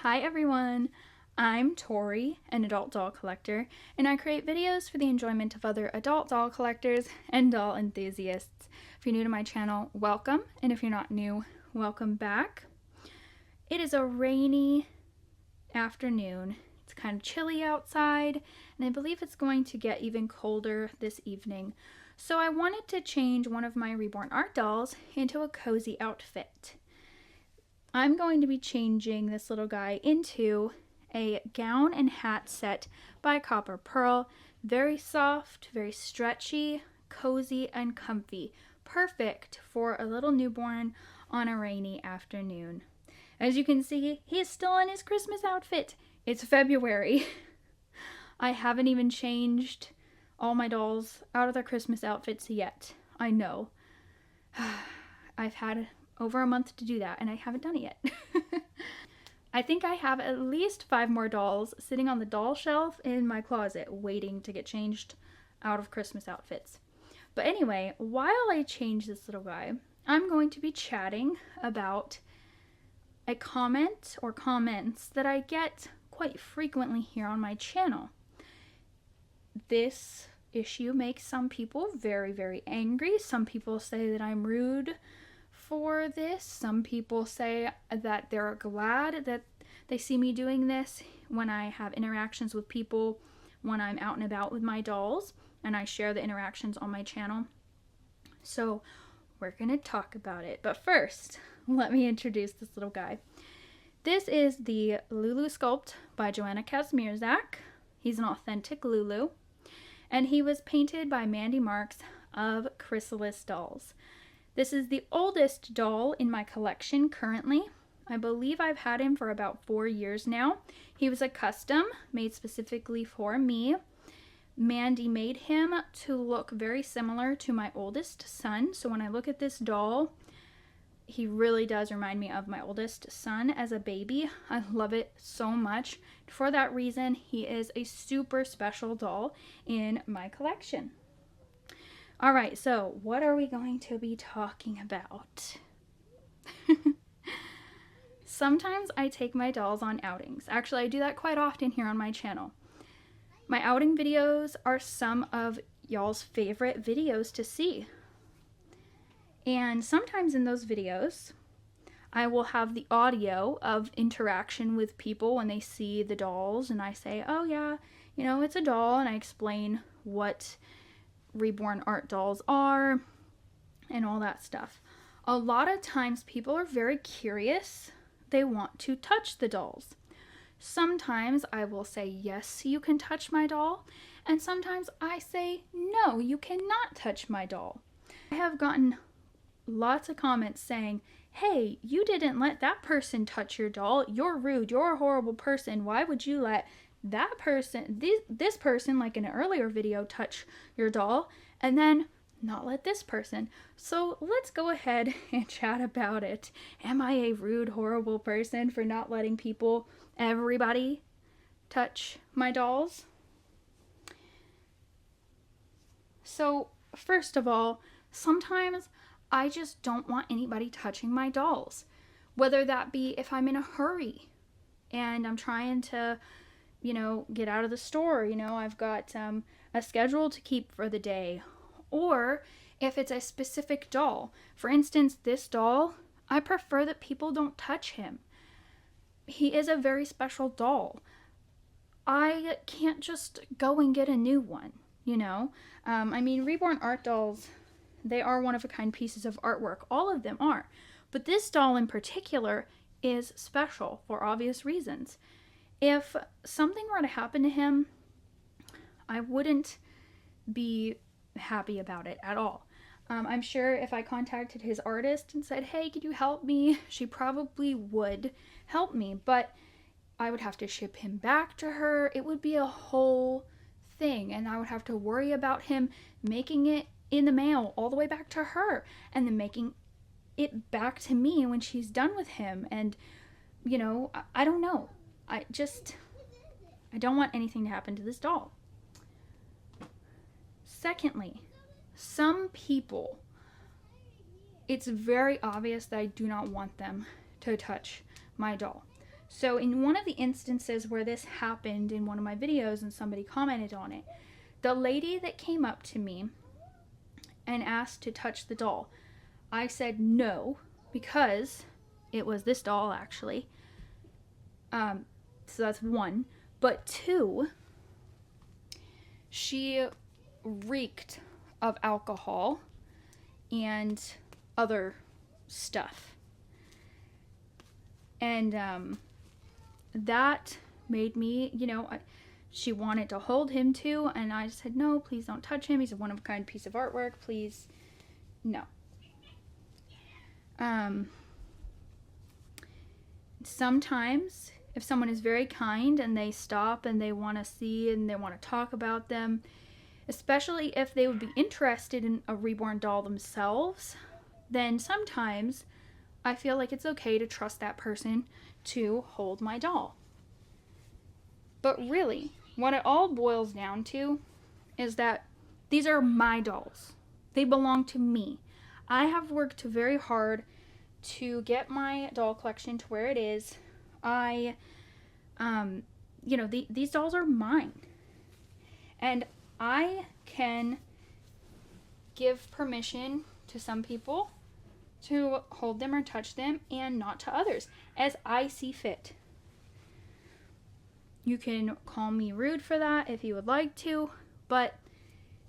Hi everyone, I'm Tori, an adult doll collector, and I create videos for the enjoyment of other adult doll collectors and doll enthusiasts. If you're new to my channel, welcome, and if you're not new, welcome back. It is a rainy afternoon. It's kind of chilly outside, and I believe it's going to get even colder this evening. So I wanted to change one of my Reborn art dolls into a cozy outfit. I'm going to be changing this little guy into a gown and hat set by Copper Pearl. Very soft, very stretchy, cozy, and comfy. Perfect for a little newborn on a rainy afternoon. As you can see, he is still in his Christmas outfit. It's February. I haven't even changed all my dolls out of their Christmas outfits yet. I know. I've had over a month to do that, and I haven't done it yet. I think I have at least 5 more dolls sitting on the doll shelf in my closet waiting to get changed out of Christmas outfits. But anyway, while I change this little guy, I'm going to be chatting about a comment or comments that I get quite frequently here on my channel. This issue makes some people very, very angry. Some people say that I'm rude for this. Some people say that they're glad that they see me doing this when I have interactions with people when I'm out and about with my dolls, and I share the interactions on my channel. So we're gonna talk about it. But first, let me introduce this little guy. This is the Lulu sculpt by Joanna Kazmierzak. He's an authentic Lulu, and he was painted by Mandy Marks of Chrysalis Dolls. This is the oldest doll in my collection currently. I believe I've had him for about 4 years now. He was a custom made specifically for me. Mandy made him to look very similar to my oldest son. So when I look at this doll, he really does remind me of my oldest son as a baby. I love it so much. For that reason, he is a super special doll in my collection. All right, so what are we going to be talking about? Sometimes I take my dolls on outings. Actually, I do that quite often here on my channel. My outing videos are some of y'all's favorite videos to see. And sometimes in those videos, I will have the audio of interaction with people when they see the dolls, and I say, oh yeah, you know, it's a doll, and I explain what Reborn art dolls are and all that stuff. A lot of times people are very curious. They want to touch the dolls. Sometimes I will say, yes, you can touch my doll, and sometimes I say, no, you cannot touch my doll. I have gotten lots of comments saying, hey, you didn't let that person touch your doll. You're rude. You're a horrible person. Why would you let that person, this person, like in an earlier video, touch your doll, and then not let this person? So let's go ahead and chat about it. Am I a rude, horrible person for not letting people, everybody, touch my dolls? So first of all, sometimes I just don't want anybody touching my dolls. Whether that be if I'm in a hurry and I'm trying to, you know, get out of the store, you know, I've got a schedule to keep for the day, or if it's a specific doll. For instance, this doll, I prefer that people don't touch him. He is a very special doll. I can't just go and get a new one, you know? I mean, Reborn art dolls, they are one-of-a-kind pieces of artwork. All of them are. But this doll in particular is special for obvious reasons. If something were to happen to him, I wouldn't be happy about it at all. I'm sure if I contacted his artist and said, hey, could you help me? She probably would help me, but I would have to ship him back to her. It would be a whole thing, and I would have to worry about him making it in the mail all the way back to her, and then making it back to me when she's done with him. And, you know, I don't know. I don't want anything to happen to this doll. Secondly, some people, it's very obvious that I do not want them to touch my doll. So in one of the instances where this happened in one of my videos and somebody commented on it, the lady that came up to me and asked to touch the doll, I said no, because it was this doll actually. So that's one. But two, she reeked of alcohol and other stuff. And that made me, she wanted to hold him too, and I said, no, please don't touch him. He's a one-of-a-kind piece of artwork. Please, no. Sometimes, if someone is very kind and they stop and they want to see and they want to talk about them, especially if they would be interested in a reborn doll themselves, then sometimes I feel like it's okay to trust that person to hold my doll. But really, what it all boils down to is that these are my dolls. They belong to me. I have worked very hard to get my doll collection to where it is. These dolls are mine. And I can give permission to some people to hold them or touch them, and not to others, as I see fit. You can call me rude for that if you would like to, but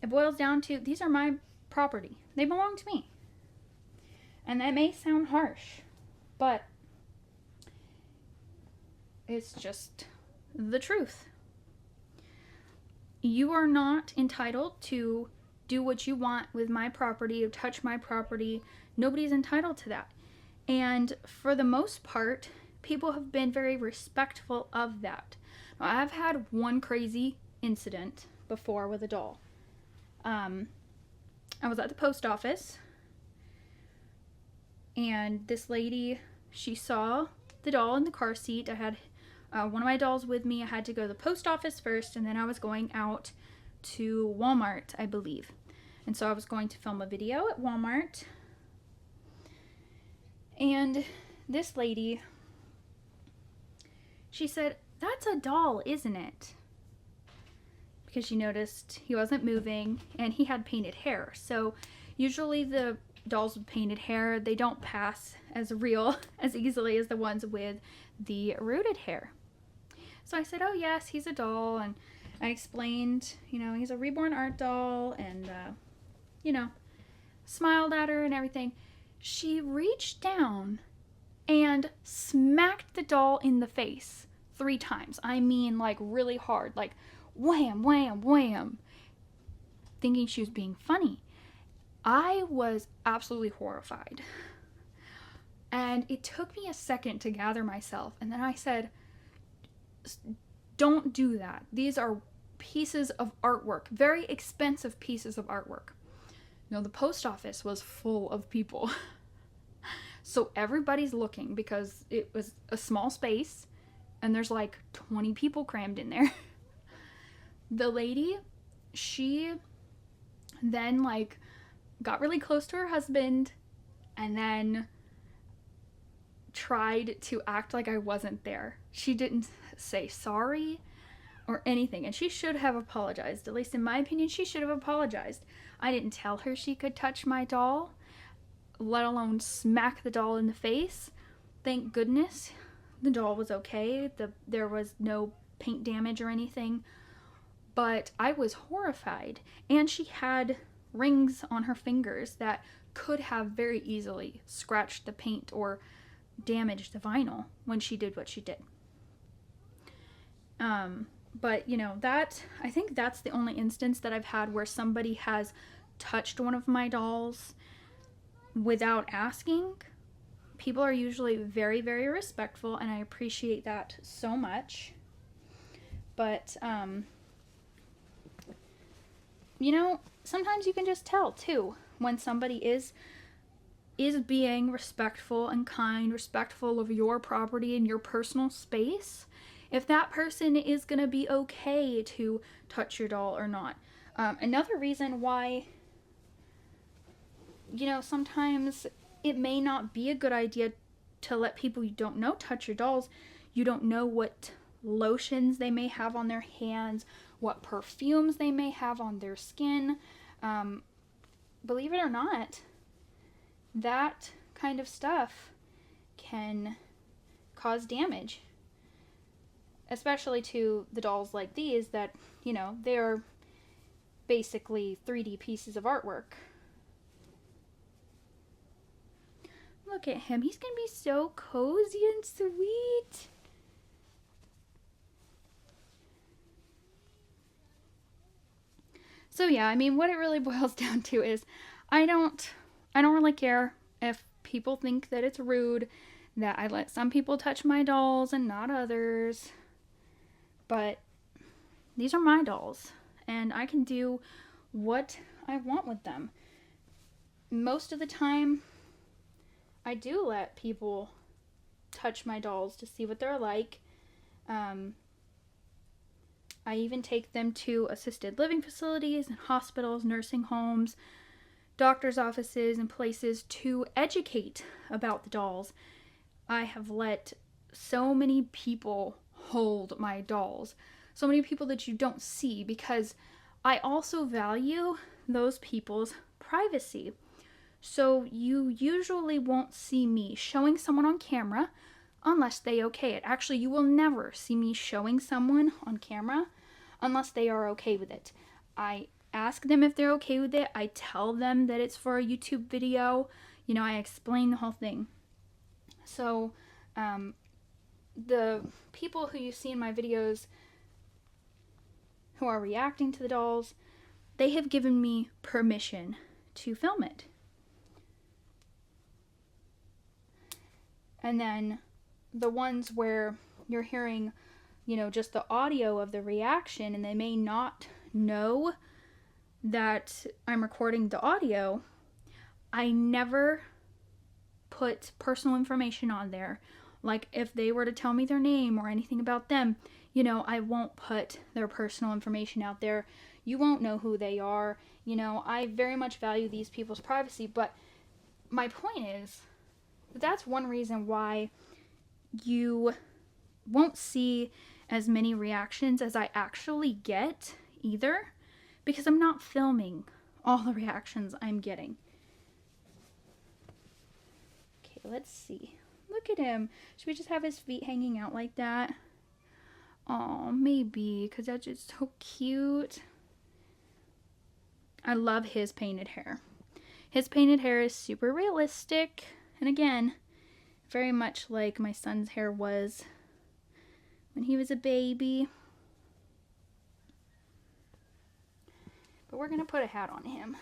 it boils down to, these are my property. They belong to me. And that may sound harsh, but it's just the truth. You are not entitled to do what you want with my property or touch my property. Nobody's entitled to that. And for the most part, people have been very respectful of that. Now, I've had one crazy incident before with a doll. I was at the post office, and this lady, she saw the doll in the car seat. I had one of my dolls with me. I had to go to the post office first, and then I was going out to Walmart, I believe. And so I was going to film a video at Walmart. And this lady, she said, "That's a doll, isn't it?" Because she noticed he wasn't moving and he had painted hair. So usually the dolls with painted hair, they don't pass as real as easily as the ones with the rooted hair. So I said, "Oh yes, he's a doll." And I explained, he's a Reborn art doll, and, smiled at her and everything. She reached down and smacked the doll in the face 3 times. I mean, like, really hard, like wham, wham, wham, thinking she was being funny. I was absolutely horrified. And it took me a second to gather myself. And then I said, "Don't do that. These are pieces of artwork, very expensive pieces of artwork." The post office was full of people. So everybody's looking because it was a small space and there's like 20 people crammed in there. The lady, she then got really close to her husband and then tried to act like I wasn't there. She didn't say sorry or anything, and she should have apologized. At least in my opinion, she should have apologized. I didn't tell her she could touch my doll, let alone smack the doll in the face. Thank goodness the doll was okay. There was no paint damage or anything, but I was horrified. And she had rings on her fingers that could have very easily scratched the paint or damaged the vinyl when she did what she did. But I think that's the only instance that I've had where somebody has touched one of my dolls without asking. People are usually very, very respectful, and I appreciate that so much. But, sometimes you can just tell, too, when somebody is being respectful and kind, respectful of your property and your personal space, if that person is going to be okay to touch your doll or not. Another reason why, sometimes it may not be a good idea to let people you don't know touch your dolls. You don't know what lotions they may have on their hands, what perfumes they may have on their skin. Believe it or not, that kind of stuff can cause damage, especially to the dolls like these that, you know, they're basically 3D pieces of artwork. Look at him. He's going to be so cozy and sweet. So yeah, I mean, what it really boils down to is I don't really care if people think that it's rude that I let some people touch my dolls and not others. But these are my dolls, and I can do what I want with them. Most of the time, I do let people touch my dolls to see what they're like. I even take them to assisted living facilities and hospitals, nursing homes, doctor's offices, and places to educate about the dolls. I have let so many people hold my dolls. So many people that you don't see, because I also value those people's privacy. So you usually won't see me showing someone on camera unless they okay it. Actually, you will never see me showing someone on camera unless they are okay with it. I ask them if they're okay with it. I tell them that it's for a YouTube video. You know, I explain the whole thing. So, the people who you see in my videos who are reacting to the dolls, they have given me permission to film it. And then the ones where you're hearing, you know, just the audio of the reaction and they may not know that I'm recording the audio, I never put personal information on there. Like if they were to tell me their name or anything about them, you know, I won't put their personal information out there. You won't know who they are. You know, I very much value these people's privacy, but my point is, that's one reason why you won't see as many reactions as I actually get either, because I'm not filming all the reactions I'm getting. Okay, let's see. Look at him. Should we just have his feet hanging out like that? Oh, maybe, because that's just so cute. I love his painted hair. His painted hair is super realistic. And again, very much like my son's hair was when he was a baby. But we're going to put a hat on him.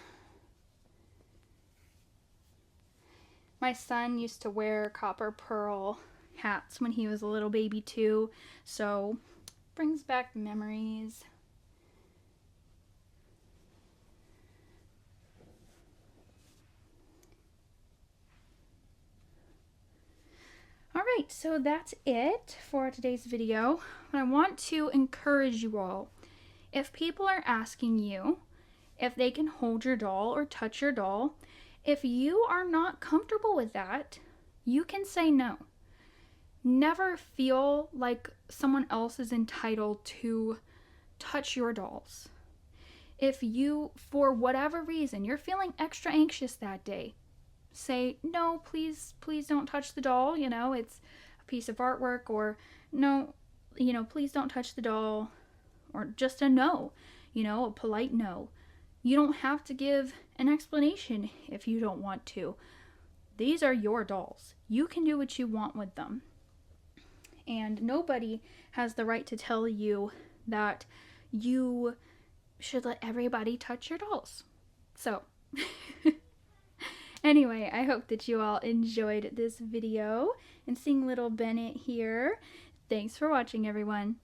My son used to wear copper pearl hats when he was a little baby too. So, brings back memories. Alright, so that's it for today's video. I want to encourage you all. If people are asking you if they can hold your doll or touch your doll, if you are not comfortable with that, you can say no. Never feel like someone else is entitled to touch your dolls. If you, for whatever reason, you're feeling extra anxious that day, say, no, please don't touch the doll, you know, it's a piece of artwork, or no, you know, please don't touch the doll, or just a no, you know, a polite no. You don't have to give an explanation if you don't want to. These are your dolls. You can do what you want with them. And nobody has the right to tell you that you should let everybody touch your dolls. So, anyway, I hope that you all enjoyed this video and seeing little Bennett here. Thanks for watching, everyone.